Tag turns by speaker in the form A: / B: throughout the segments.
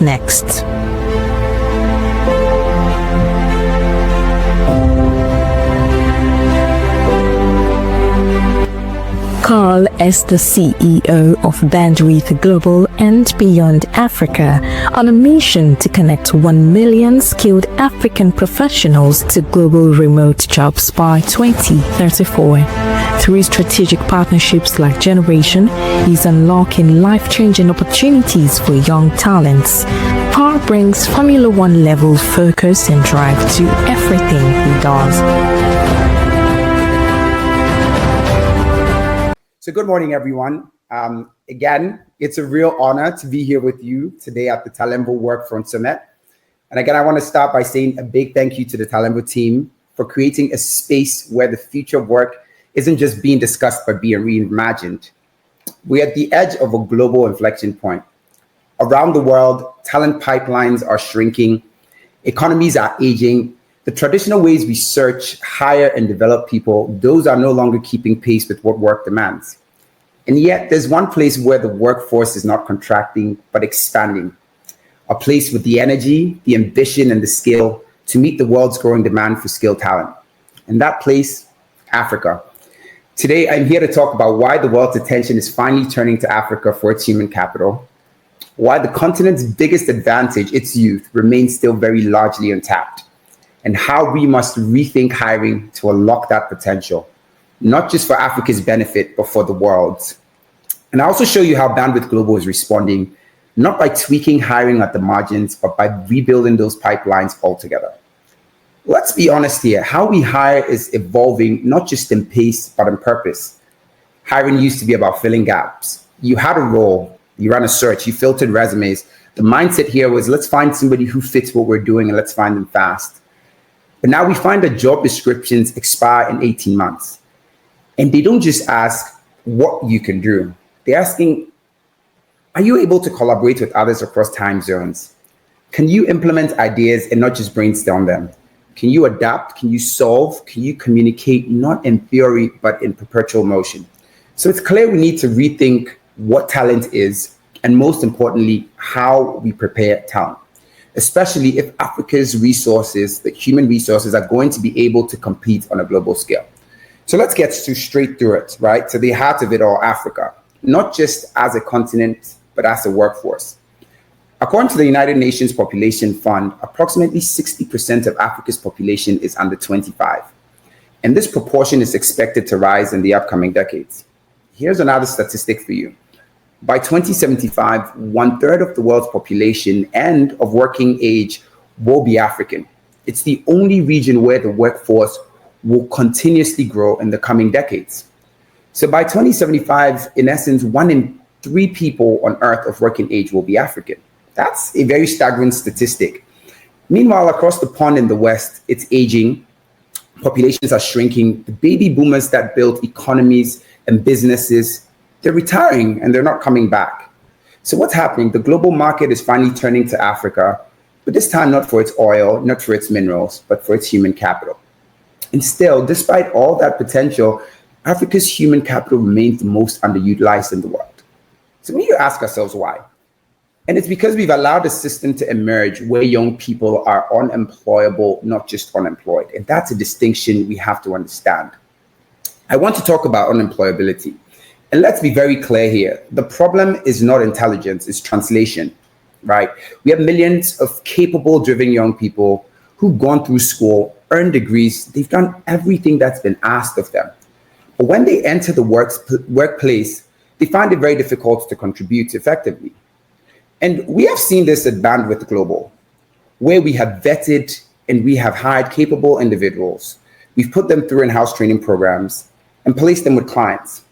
A: next. Carl is the CEO of Bandwidth Global and Beyond Africa, on a mission to connect 1 million skilled African professionals to global remote jobs by 2034. Through strategic partnerships like Generation, he's unlocking life-changing opportunities for young talents. Carl brings Formula One level focus and drive to everything he does.
B: So good morning, everyone. Again, it's a real honor to be here with you today at the Talembo Workfront Summit. And again, I want to start by saying a big thank you to the Talembo team for creating a space where the future of work isn't just being discussed, but being reimagined. We're at the edge of a global inflection point. Around the world, talent pipelines are shrinking, economies are aging. The traditional ways we search, hire, and develop people, those are no longer keeping pace with what work demands. And yet, there's one place where the workforce is not contracting, but expanding. A place with the energy, the ambition, and the skill to meet the world's growing demand for skilled talent. And that place, Africa. Today, I'm here to talk about why the world's attention is finally turning to Africa for its human capital, why the continent's biggest advantage, its youth, remains still very largely untapped, and how we must rethink hiring to unlock that potential, not just for Africa's benefit, but for the world's. And I also show you how Bandwidth Global is responding, not by tweaking hiring at the margins, but by rebuilding those pipelines altogether. Let's be honest here, how we hire is evolving, not just in pace, but in purpose. Hiring used to be about filling gaps. You had a role, you ran a search, you filtered resumes. The mindset here was, let's find somebody who fits what we're doing and let's find them fast. But now we find that job descriptions expire in 18 months. And they don't just ask what you can do. They're asking, are you able to collaborate with others across time zones? Can you implement ideas and not just brainstorm them? Can you adapt? Can you solve? Can you communicate, not in theory, but in perpetual motion? So it's clear we need to rethink what talent is, and most importantly, how we prepare talent, especially if Africa's resources, the human resources, are going to be able to compete on a global scale. So let's get straight through it, right? To the heart of it all, Africa, not just as a continent, but as a workforce. According to the United Nations Population Fund, approximately 60% of Africa's population is under 25. And this proportion is expected to rise in the upcoming decades. Here's another statistic for you. By 2075, 1/3 of the world's population and of working age will be African. It's the only region where the workforce will continuously grow in the coming decades. So by 2075, in essence, 1 in 3 people on Earth of working age will be African. That's a very staggering statistic. Meanwhile, across the pond in the West, it's aging, populations are shrinking. The baby boomers that built economies and businesses, they're retiring and they're not coming back. So what's happening? The global market is finally turning to Africa, but this time not for its oil, not for its minerals, but for its human capital. And still, despite all that potential, Africa's human capital remains the most underutilized in the world. So we need to ask ourselves why. And it's because we've allowed a system to emerge where young people are unemployable, not just unemployed. And that's a distinction we have to understand. I want to talk about unemployability. And let's be very clear here. The problem is not intelligence, it's translation, right? We have millions of capable, driven young people who've gone through school, earned degrees. They've done everything that's been asked of them. But when they enter the workplace, they find it very difficult to contribute effectively. And we have seen this at Bandwidth Global, where we have vetted and we have hired capable individuals. We've put them through in-house training programs and placed them with clients.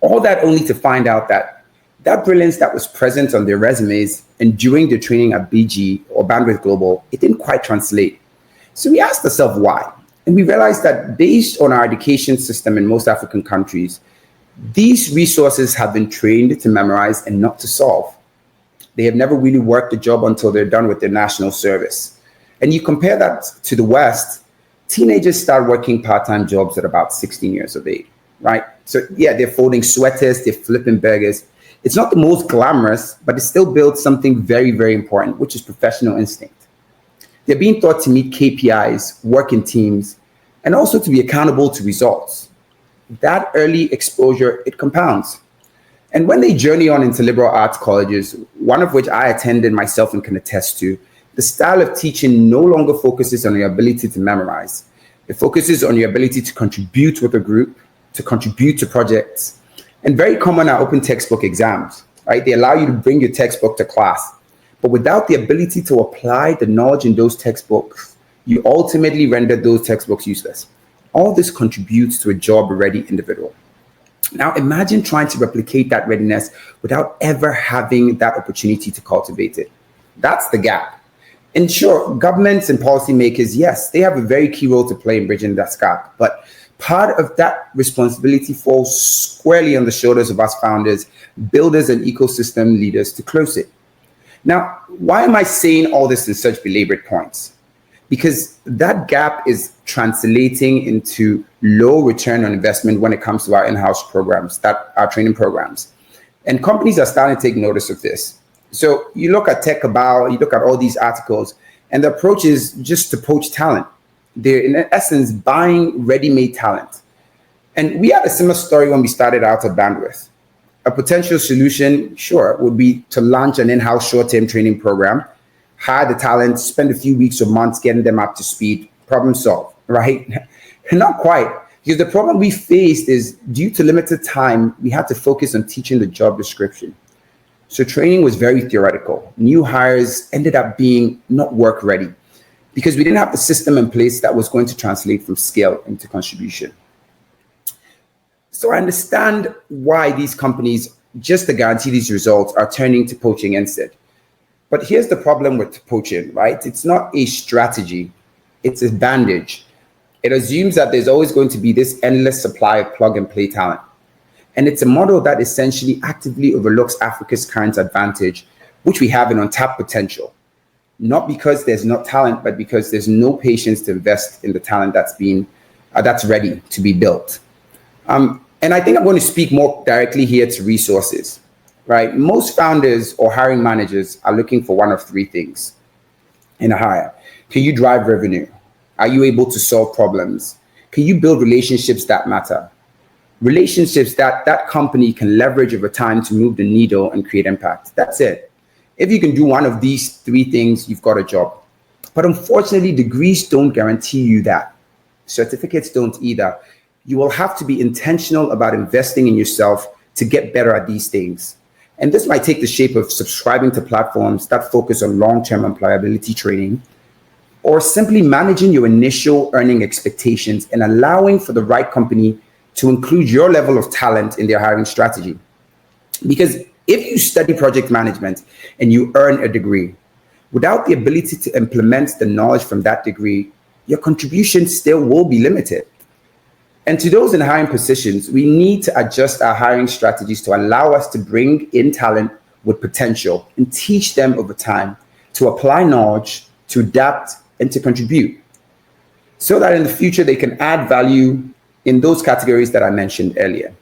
B: All that only to find out that that brilliance that was present on their resumes and during their training at BG or Bandwidth Global, it didn't quite translate. So we asked ourselves why. And we realized that based on our education system in most African countries, these resources have been trained to memorize and not to solve. They have never really worked a job until they're done with their national service. And you compare that to the West, teenagers start working part-time jobs at about 16 years of age, right? So yeah, they're folding sweaters, they're flipping burgers. It's not the most glamorous, but it still builds something very, very important, which is professional instinct. They're being taught to meet KPIs, work in teams, and also to be accountable to results. That early exposure, it compounds. And when they journey on into liberal arts colleges, one of which I attended myself and can attest to, the style of teaching no longer focuses on your ability to memorize. It focuses on your ability to contribute with a group, to contribute to projects, and very common are open textbook exams, right? They allow you to bring your textbook to class, but without the ability to apply the knowledge in those textbooks, you ultimately render those textbooks useless. All this contributes to a job-ready individual. Now imagine trying to replicate that readiness without ever having that opportunity to cultivate it. That's the gap. And sure, governments and policymakers, yes, they have a very key role to play in bridging that gap, but part of that responsibility falls squarely on the shoulders of us founders, builders, and ecosystem leaders to close it. Now, why am I saying all this in such belabored points? Because that gap is translating into low return on investment when it comes to our in-house programs, our training programs. And companies are starting to take notice of this. So you look at Tech Cabal, you look at all these articles, and the approach is just to poach talent. They're in essence buying ready-made talent. And we had a similar story when we started out at Bandwidth. A potential solution, sure, would be to launch an in-house short-term training program, hire the talent, spend a few weeks or months getting them up to speed, problem solved, right? Not quite, because the problem we faced is due to limited time, we had to focus on teaching the job description. So training was very theoretical. New hires ended up being not work ready because we didn't have the system in place that was going to translate from skill into contribution. So I understand why these companies, just to guarantee these results, are turning to poaching instead. But here's the problem with poaching, right? It's not a strategy, it's a bandage. It assumes that there's always going to be this endless supply of plug and play talent. And it's a model that essentially actively overlooks Africa's current advantage, which we have in untapped potential. Not because there's not talent, but because there's no patience to invest in the talent that's ready to be built. And I think I'm going to speak more directly here to resources, right? Most founders or hiring managers are looking for one of three things in a hire. Can you drive revenue? Are you able to solve problems? Can you build relationships that matter? Relationships that company can leverage over time to move the needle and create impact. That's it. If you can do one of these three things, you've got a job. But unfortunately, degrees don't guarantee you that. Certificates don't either. You will have to be intentional about investing in yourself to get better at these things. And this might take the shape of subscribing to platforms that focus on long-term employability training, or simply managing your initial earning expectations and allowing for the right company to include your level of talent in their hiring strategy. Because if you study project management and you earn a degree, without the ability to implement the knowledge from that degree, your contribution still will be limited. And to those in hiring positions, we need to adjust our hiring strategies to allow us to bring in talent with potential and teach them over time to apply knowledge, to adapt, and to contribute, so that in the future they can add value in those categories that I mentioned earlier.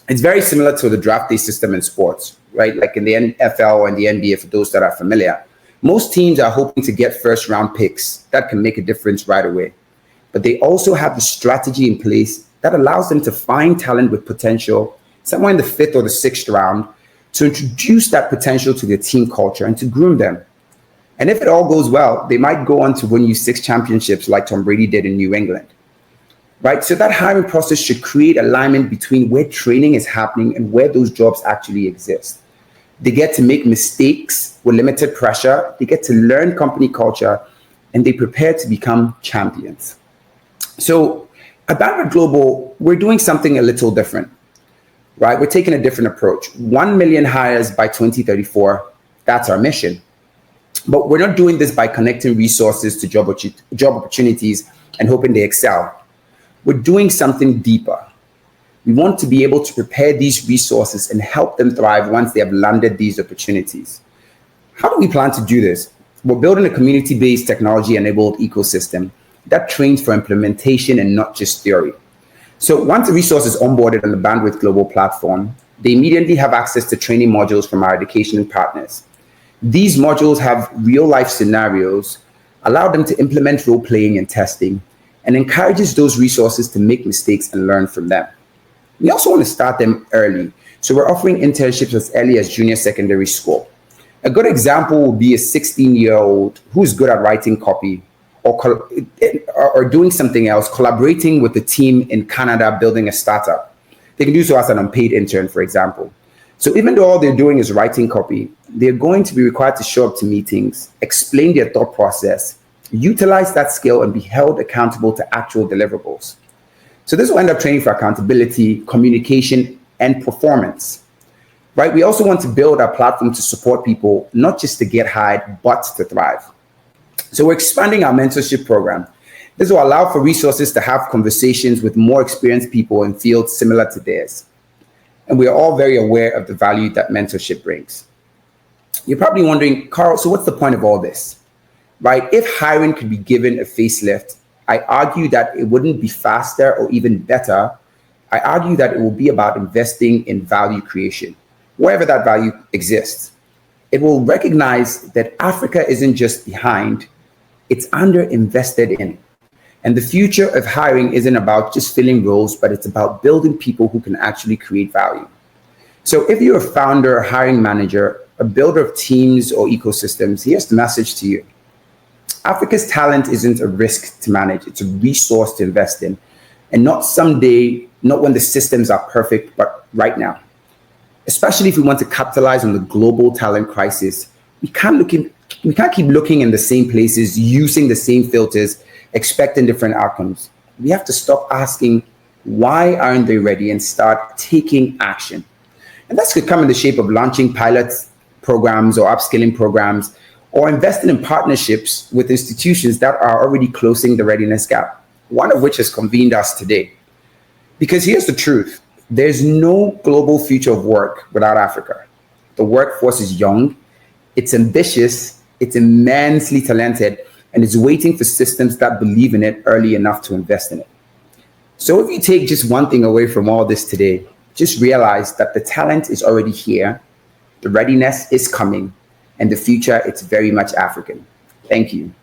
B: It's very similar to the draft day system in sports, right? Like in the NFL and the NBA, for those that are familiar. Most teams are hoping to get first round picks that can make a difference right away. But they also have the strategy in place that allows them to find talent with potential somewhere in the 5th or the 6th round to introduce that potential to their team culture and to groom them. And if it all goes well, they might go on to win you 6 championships like Tom Brady did in New England, right? So that hiring process should create alignment between where training is happening and where those jobs actually exist. They get to make mistakes with limited pressure. They get to learn company culture, and they prepare to become champions. So at Bandwidth Global, we're doing something a little different, right? We're taking a different approach. 1 million hires by 2034, that's our mission. But we're not doing this by connecting resources to job opportunities and hoping they excel. We're doing something deeper. We want to be able to prepare these resources and help them thrive once they have landed these opportunities. How do we plan to do this? We're building a community-based technology-enabled ecosystem that trains for implementation and not just theory. So once the resource is onboarded on the Bandwidth Global platform, They immediately have access to training modules from our education partners. These modules have real-life scenarios, allow them to implement role-playing and testing, and encourages those resources to make mistakes and learn from them. We also want to start them early, so we're offering internships as early as junior secondary school. A good example would be a 16-year-old who's good at writing copy or doing something else, collaborating with the team in Canada, building a startup. They can do so as an unpaid intern, for example. So even though all they're doing is writing copy, they're going to be required to show up to meetings, explain their thought process, utilize that skill, and be held accountable to actual deliverables. So this will end up training for accountability, communication, and performance. Right? We also want to build a platform to support people, not just to get hired, but to thrive. So we're expanding our mentorship program. This will allow for resources to have conversations with more experienced people in fields similar to theirs. And we are all very aware of the value that mentorship brings. You're probably wondering, Carl, so what's the point of all this? Right? If hiring could be given a facelift, I argue that it wouldn't be faster or even better. I argue that it will be about investing in value creation, wherever that value exists. It will recognize that Africa isn't just behind, it's underinvested in. And the future of hiring isn't about just filling roles, but it's about building people who can actually create value. So if you're a founder, a hiring manager, a builder of teams or ecosystems, here's the message to you. Africa's talent isn't a risk to manage, it's a resource to invest in. And not someday, not when the systems are perfect, but right now. Especially if we want to capitalize on the global talent crisis, we can't keep looking in the same places, using the same filters, expecting different outcomes. We have to stop asking, why aren't they ready, and start taking action. And that's could come in the shape of launching pilot programs or upskilling programs, or investing in partnerships with institutions that are already closing the readiness gap, one of which has convened us today. Because here's the truth, there's no global future of work without Africa. The workforce is young, it's ambitious, it's immensely talented, and it's waiting for systems that believe in it early enough to invest in it. So if you take just one thing away from all this today, just realize that the talent is already here, the readiness is coming, and the future, it's very much African. Thank you.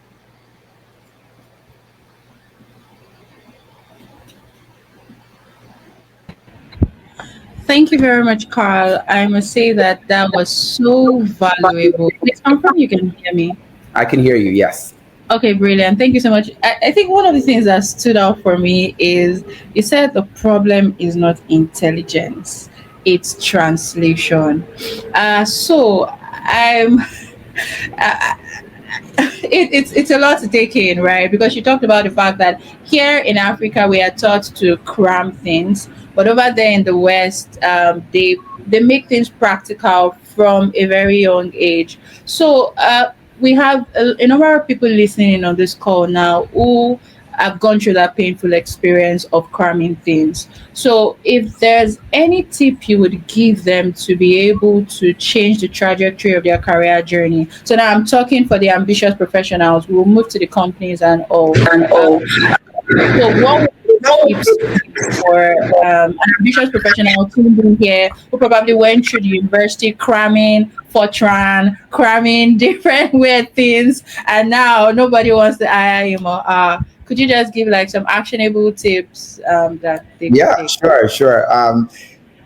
C: Thank you very much, Carl. I must say that that was so valuable. Please confirm you can hear me.
B: I can hear you, yes.
C: Okay, brilliant. Thank you so much. I think one of the things that stood out for me is you said the problem is not intelligence, it's translation. So I'm. Uh, it's a lot to take in, right? Because you talked about the fact that here in Africa we are taught to cram things, but over there in the West, they make things practical from a very young age. So we have a number of people listening on this call now who have gone through that painful experience of cramming things. So if there's any tip you would give them to be able to change the trajectory of their career journey. So now I'm talking for the ambitious professionals. We'll move to the companies and all. So what would the tips for an ambitious professional tuning here who probably went through the university cramming Fortran, cramming different weird things, and now nobody wants to hire him or could you just give like some actionable tips that they could
B: Yeah,
C: take?
B: sure.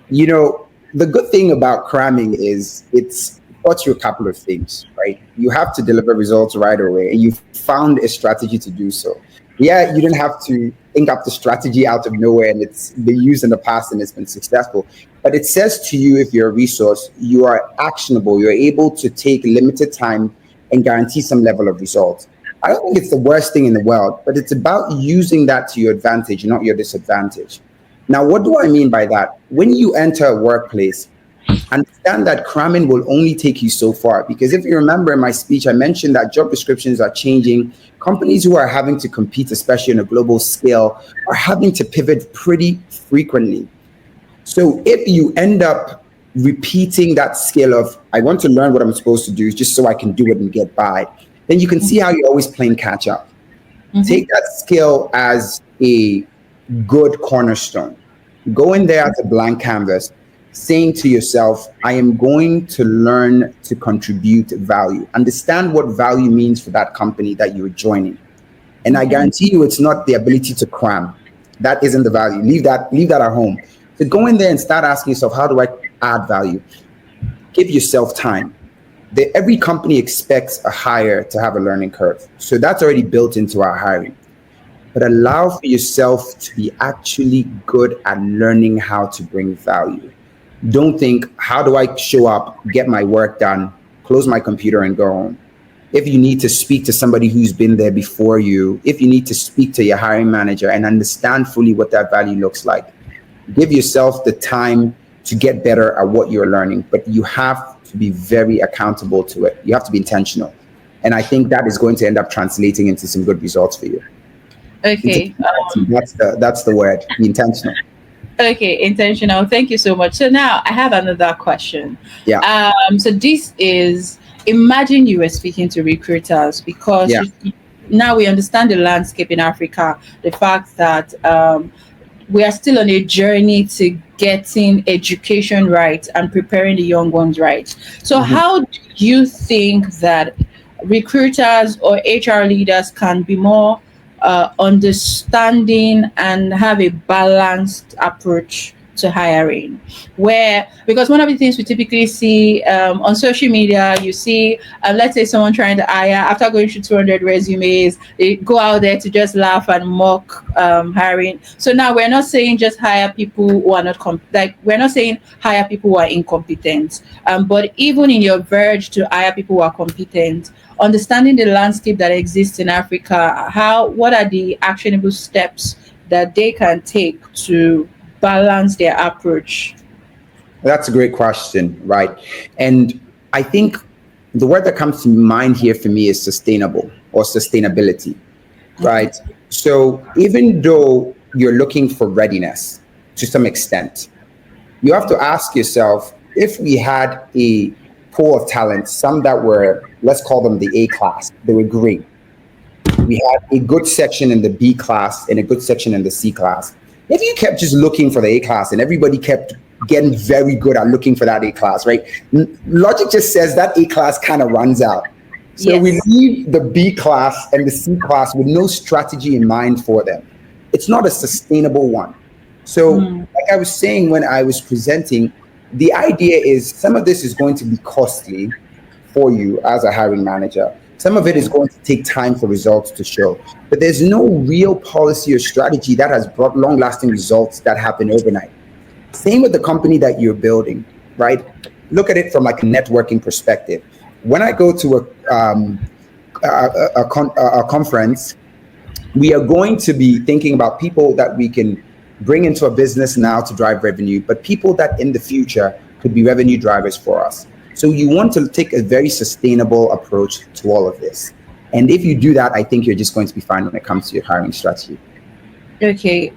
B: You know, the good thing about cramming is it's taught you a couple of things, right? You have to deliver results right away, and you found a strategy to do so. Yeah, you didn't have to think up the strategy out of nowhere, and it's been used in the past and it's been successful. But it says to you, if you're a resource, you are actionable, you're able to take limited time and guarantee some level of results. I don't think it's the worst thing in the world, but it's about using that to your advantage, not your disadvantage. Now, what do I mean by that? When you enter a workplace, understand that cramming will only take you so far. Because if you remember in my speech, I mentioned that job descriptions are changing. Companies who are having to compete, especially on a global scale, are having to pivot pretty frequently. So if you end up repeating that skill of, I want to learn what I'm supposed to do just so I can do it and get by, then you can see how you're always playing catch up. Take that skill as a good cornerstone. Go in there as a blank canvas, saying to yourself, I am going to learn to contribute value. Understand what value means for that company that you're joining. And I guarantee you it's not the ability to cram. That isn't the value. Leave that at home. So go in there and start asking yourself, how do I add value? Give yourself time. Every company expects a hire to have a learning curve. So that's already built into our hiring. But allow for yourself to be actually good at learning how to bring value. Don't think, how do I show up, get my work done, close my computer and go home? If you need to speak to somebody who's been there before you, if you need to speak to your hiring manager and understand fully what that value looks like, give yourself the time to get better at what you're learning, but you have to be very accountable to it. You have to be intentional. And I think that is going to end up translating into some good results for you.
C: Okay.
B: That's the word, be intentional.
C: Okay, intentional. Thank you so much. So now I have another question.
B: Yeah.
C: So this is, imagine you were speaking to recruiters, because now we understand the landscape in Africa, the fact that we are still on a journey to getting education right and preparing the young ones right. So how do you think that recruiters or HR leaders can be more understanding and have a balanced approach to hiring? Because one of the things we typically see on social media, you see, let's say someone trying to hire, after going through 200 resumes, they go out there to just laugh and mock hiring. So now we're not saying just hire people who are not we're not saying hire people who are incompetent, but even in your verge to hire people who are competent, understanding the landscape that exists in Africa, what are the actionable steps that they can take to balance their approach?
B: That's a great question, right? And I think the word that comes to mind here for me is sustainable or sustainability, right? So even though you're looking for readiness to some extent, you have to ask yourself, if we had a pool of talent, some that were, let's call them the A class, they were great. We had a good section in the B class and a good section in the C class. If you kept just looking for the A class and everybody kept getting very good at looking for that A class, right? Logic just says that A class kind of runs out. So we leave the B class and the C class with no strategy in mind for them. It's not a sustainable one. So like I was saying when I was presenting, the idea is some of this is going to be costly for you as a hiring manager. Some of it is going to take time for results to show, but there's no real policy or strategy that has brought long-lasting results that happen overnight. Same with the company that you're building, right? Look at it from like a networking perspective. When I go to a conference, we are going to be thinking about people that we can bring into a business now to drive revenue, but people that in the future could be revenue drivers for us. So you want to take a very sustainable approach to all of this. And if you do that, I think you're just going to be fine when it comes to your hiring strategy.
C: Okay,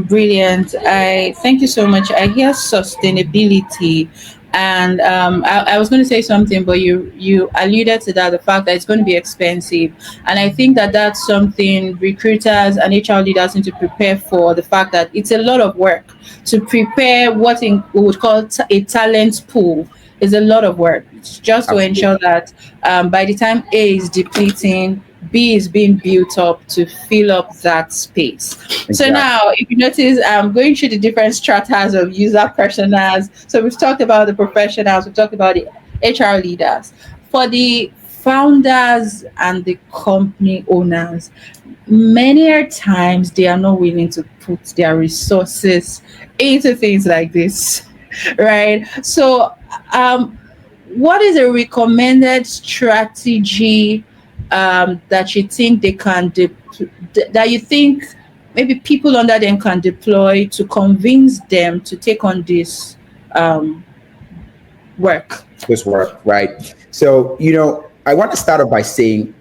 C: brilliant. I thank you so much. I hear sustainability, and I was going to say something, but you alluded to that, the fact that it's going to be expensive, and I think that that's something recruiters and HR leaders need to prepare for. The fact that it's a lot of work to prepare what we would call a talent pool. Is a lot of work just to ensure that by the time A is depleting, B is being built up to fill up that space. Exactly. So now, if you notice, I'm going through the different stratas of user personas. So we've talked about the professionals, we've talked about the HR leaders. For the founders and the company owners, many times they are not willing to put their resources into things like this, right? So what is a recommended strategy that you think they can that you think maybe people under them can deploy to convince them to take on this work?
B: This work, right? So, I want to start off by saying,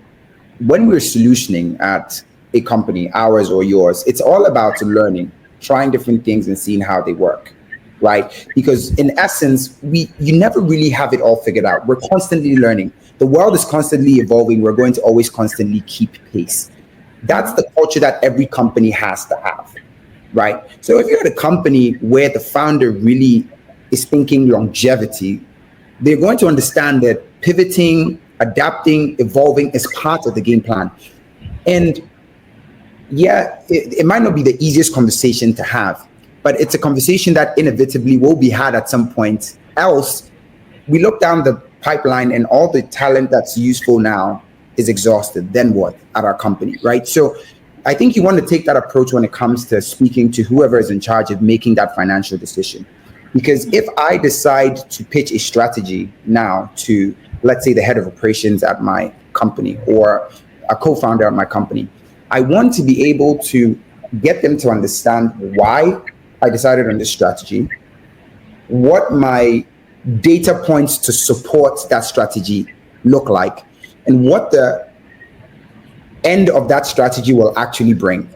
B: when we're solutioning at a company, ours or yours, it's all about learning, trying different things and seeing how they work. Right? Because in essence, you never really have it all figured out. We're constantly learning. The world is constantly evolving. We're going to always constantly keep pace. That's the culture that every company has to have, right? So if you're at a company where the founder really is thinking longevity, they're going to understand that pivoting, adapting, evolving is part of the game plan. And yeah, it might not be the easiest conversation to have, but it's a conversation that inevitably will be had at some point. Else, we look down the pipeline and all the talent that's useful now is exhausted. Then what at our company, right? So I think you want to take that approach when it comes to speaking to whoever is in charge of making that financial decision. Because if I decide to pitch a strategy now to, let's say, the head of operations at my company or a co-founder at my company, I want to be able to get them to understand why I decided on this strategy, what my data points to support that strategy look like, and what the end of that strategy will actually bring.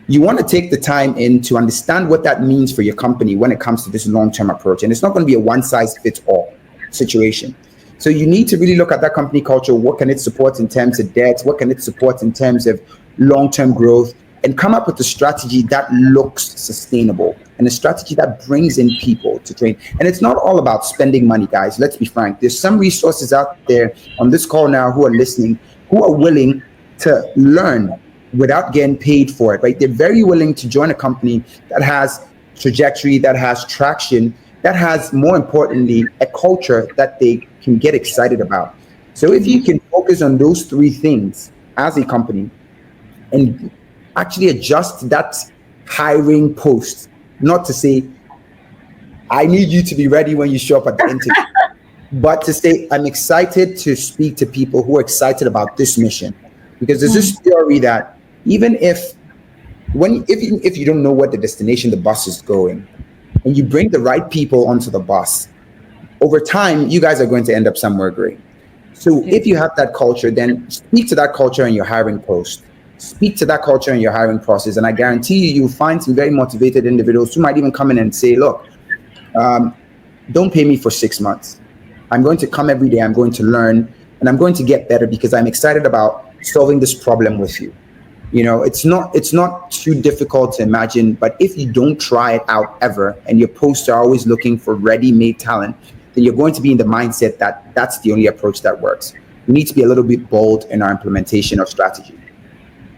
B: You want to take the time in to understand what that means for your company when it comes to this long-term approach. And it's not going to be a one-size-fits-all situation. So you need to really look at that company culture. What can it support in terms of debt? What can it support in terms of long-term growth? And come up with a strategy that looks sustainable and a strategy that brings in people to train. And it's not all about spending money, guys. Let's be frank. There's some resources out there on this call now who are listening, who are willing to learn without getting paid for it, right? They're very willing to join a company that has trajectory, that has traction, that has, more importantly, a culture that they can get excited about. So if you can focus on those three things as a company and actually adjust that hiring post, not to say, I need you to be ready when you show up at the interview, but to say, I'm excited to speak to people who are excited about this mission. Because there's this theory that even if you don't know what the destination the bus is going, and you bring the right people onto the bus, over time, you guys are going to end up somewhere great. So if you have that culture, then speak to that culture in your hiring post. Speak to that culture in your hiring process. And I guarantee you'll find some very motivated individuals who might even come in and say, look, don't pay me for 6 months. I'm going to come every day. I'm going to learn and I'm going to get better because I'm excited about solving this problem with you. You know, it's not too difficult to imagine, but if you don't try it out ever and your posts are always looking for ready-made talent, then you're going to be in the mindset that that's the only approach that works. We need to be a little bit bold in our implementation of strategy.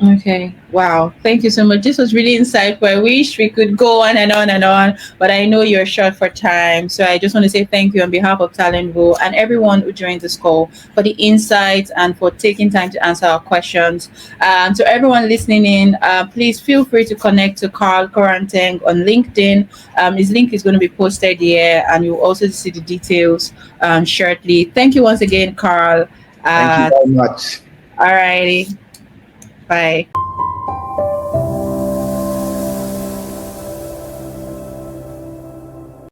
C: Okay. Wow. Thank you so much. This was really insightful. I wish we could go on and on and on, but I know you're short for time. So I just want to say thank you on behalf of Talentful and everyone who joined this call for the insights and for taking time to answer our questions. To everyone listening in, please feel free to connect to Carl Koranteng on LinkedIn. His link is going to be posted here and you'll also see the details shortly. Thank you once again, Carl.
B: Thank you very much.
C: All righty. Bye.